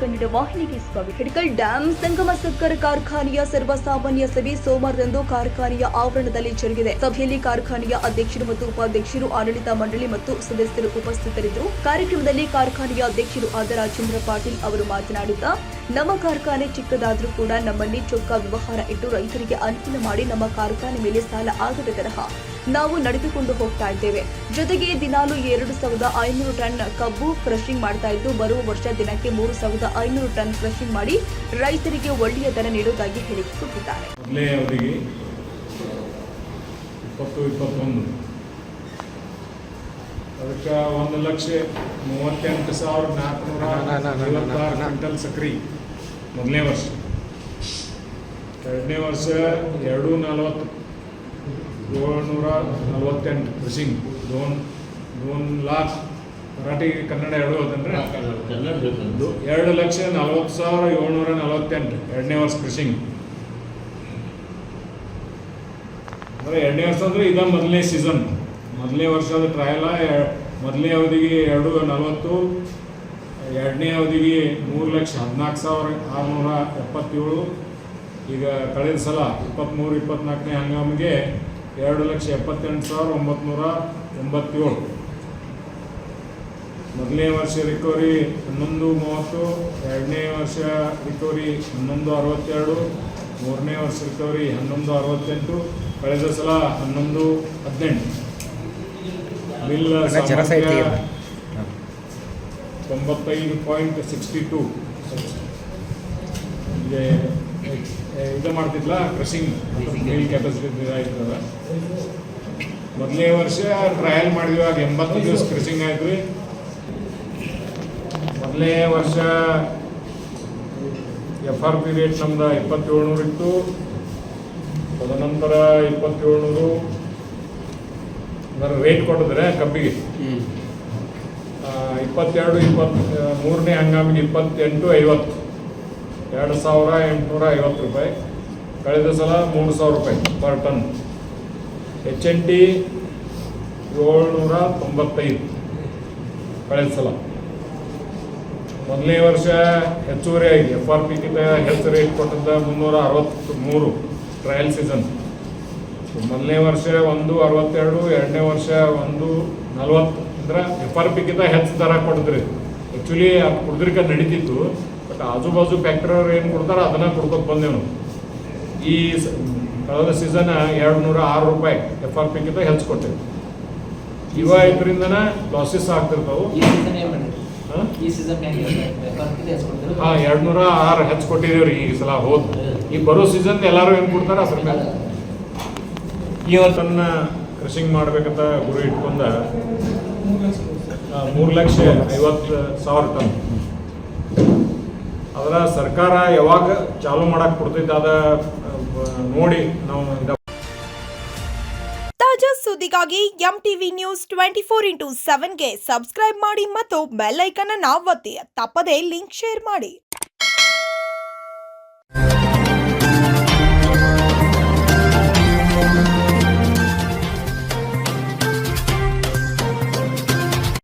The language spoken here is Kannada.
ಕನ್ನಡ ವಾಹಿನಿಗೆ ಸ್ವಾಗತ. ಹಿಡಕಲ್ ಡ್ಯಾಂ ಸಂಗಮ ಸಕ್ಕರೆ ಕಾರ್ಖಾನೆಯ ಸರ್ವಸಾಮಾನ್ಯ ಸಭೆ ಸೋಮವಾರದಂದು ಕಾರ್ಖಾನೆಯ ಆವರಣದಲ್ಲಿ ಜರುಗಿದೆ. ಸಭೆಯಲ್ಲಿ ಕಾರ್ಖಾನೆಯ ಅಧ್ಯಕ್ಷರು ಮತ್ತು ಉಪಾಧ್ಯಕ್ಷರು, ಆಡಳಿತ ಮಂಡಳಿ ಮತ್ತು ಸದಸ್ಯರು ಉಪಸ್ಥಿತರಿದ್ದರು. ಕಾರ್ಯಕ್ರಮದಲ್ಲಿ ಕಾರ್ಖಾನೆಯ ಅಧ್ಯಕ್ಷರು ಆದ ರಾಜೇಂದ್ರ ಪಾಟೀಲ್ ಅವರು ಮಾತನಾಡಿದ, ನಮ್ಮ ಕಾರ್ಖಾನೆ ಚಿಕ್ಕದಾದ್ರೂ ಕೂಡ ನಮ್ಮಲ್ಲಿ ಚೊಕ್ಕ ವ್ಯವಹಾರ ಇಟ್ಟು ರೈತರಿಗೆ ಅನುಕೂಲ ಮಾಡಿ ನಮ್ಮ ಕಾರ್ಖಾನೆ ಮೇಲೆ ಸಾಲ ಆಗದ ತರಹ ನಾವು ನಡೆದುಕೊಂಡು ಹೋಗ್ತಾ ಇದ್ದೇವೆ. ಜೊತೆಗೆ ದಿನಾಲು 2,500 ಟನ್ ಕಬ್ಬು ಕ್ರಷಿಂಗ್ ಮಾಡ್ತಾ ಇದ್ದು, ಬರುವ ವರ್ಷ ದಿನಕ್ಕೆ 3,500 ಟನ್ ಕ್ರಷಿಂಗ್ ಮಾಡಿ ರೈತರಿಗೆ ಒಳ್ಳೆಯ ದರ ನೀಡುವುದಾಗಿ ಹೇಳಿಕೆ ಕೊಟ್ಟಿದ್ದಾರೆ. ಮೊದಲೇ ಅವರಿಗೆ 20-21 ಅದಕ್ಕೆ 1,38,456 ಕ್ವಿಂಟಲ್ ಸಕ್ರೆ ಮೊದಲನೇ ವರ್ಷ. ಎರಡನೇ ವರ್ಷ 2,40,748 ಕ್ರಷಿಂಗ್. 2 लाख ಮರಾಠಿ ಕನ್ನಡ ಎರಡು ಹೋದಂದ್ರೆ 2,40,748 ಎರಡನೇ ವರ್ಷ ಕ್ರಷಿಂಗ್. ಅಂದರೆ ಎರಡನೇ ವರ್ಷ ಅಂದರೆ ಇದ ಮೊದಲನೇ ಸೀಸನ್. ಮೊದಲನೇ ವರ್ಷದ ಟ್ರಯಲ. ಮೊದಲನೇ ಅವಧಿಗೆ 2,40, ಎರಡನೇ ಅವಧಿಗೆ 3,14,677. ಈಗ ಕಳೆದ ಸಲ 23-24ನೇ ಹಂಗಾಮಿಗೆ 2,78,997. ಮೊದಲನೇ ವರ್ಷ ರಿಕವರಿ 11,30, ಎರಡನೇ ವರ್ಷ ರಿಕವರಿ 11,62, ಮೂರನೇ ವರ್ಷ ರಿಕವರಿ 11,68, ಕಳೆದ ಸಲ 11,18. ಬಿಲ್ 95.62 ಇದು ಮಾಡ್ತಿದ್ಲ ಕ್ರಷಿಂಗ್ ಮಿಲ್ ಕೆಪಾಸಿಟಿ ಇದಾಯ್ತದ. ಮೊದಲನೇ ವರ್ಷ ಟ್ರಯಲ್ ಮಾಡಿದಾಗ 80 ದಿವಸ ಕ್ರಷಿಂಗ್ ಆಯ್ತು ರೀ. ಮೊದಲನೇ ವರ್ಷ FRP ರೇಟ್ ನಮ್ದು 2,700 ಇತ್ತು. ತದನಂತರ 2,700 ರೇಟ್ ಕೊಟ್ಟಿದ್ರೆ ಕಬ್ಬಿಗೆ 22-23ನೇ ಹಂಗಾಮಿಗೆ 28,50, 2,850 ರೂಪಾಯಿ. ಕಳೆದ ಸಲ 3,000 ರೂಪಾಯಿ ಪರ್ ಟನ್. HNT 795 ಕಳೆದ ಸಲ. ಮೊದಲನೇ ವರ್ಷ ಹೆಚ್ಚುವರಿ ಆಗಿ FRPಗಿಂತ ಹೆಚ್ಚು ರೇಟ್ ಕೊಟ್ಟದ್ದ 363 ಟ್ರಯಲ್ ಸೀಸನ್. ಮೊದಲನೇ ವರ್ಷ 162, ಎರಡನೇ ವರ್ಷ 140. ಅಂದ್ರೆ FRPಗಿಂತ ಹೆಚ್ಚು ದರ ಕೊಟ್ಟಿದ್ರಿ. ಆ್ಯಕ್ಚುಲಿ ಅದು ಕುಡಿದ್ರಿಕ ನಡೀತಿತ್ತು, ಬಟ್ ಆಜು ಬಾಜು ಫ್ಯಾಕ್ಟ್ರಿಯವ್ರು ಏನು ಕೊಡ್ತಾರೆ ಅದನ್ನು ಕೊಡ್ಕೊಂಡು ಬಂದೇವು. ಈ ಕಳೆದ ಸೀಸನ್ 206 ರೂಪಾಯಿ FRPಗಿಂತ ಹೆಚ್ಚು ಕೊಟ್ಟೇವೆ. ಇದರಿಂದನೇ ಲಾಸಸ್ ಆಗ್ತಿರ್ತಾವೆ. ಹಾಂ, 206 ಹೆಚ್ಚು ಕೊಟ್ಟಿದ್ದೀವಿ ರೀ ಈ ಸಲ. ಹೋದ್ ಈ ಬರೋ ಸೀಸನ್ ಎಲ್ಲರೂ ಏನು ಕೊಡ್ತಾರೆ ಅದ್ರ ಮೇಲೆ. ಇವತ್ತನ್ನು ಕ್ರಷಿಂಗ್ ಮಾಡ್ಬೇಕಂತ ಗುರಿ ಇಟ್ಕೊಂಡ 3,50,000 ಟನ್. ಅದರ ಸರ್ಕಾರ ಯಾವಾಗ ಚಾಲೂ ಮಾಡಕ್ಕೆ ಕೊಡ್ತೈತೆ ಅದ ನೋಡಿ ನಾವು. ತಾಜಾ ಸುದ್ದಿಗಾಗಿ MTV ನ್ಯೂಸ್ 24x7ಗೆ ಸಬ್ಸ್ಕ್ರೈಬ್ ಮಾಡಿ ಮತ್ತು ಬೆಲ್ ಐಕನ್ ಅನ್ನು ಒತ್ತಿ. ತಪ್ಪದೇ ಲಿಂಕ್ ಶೇರ್ ಮಾಡಿ.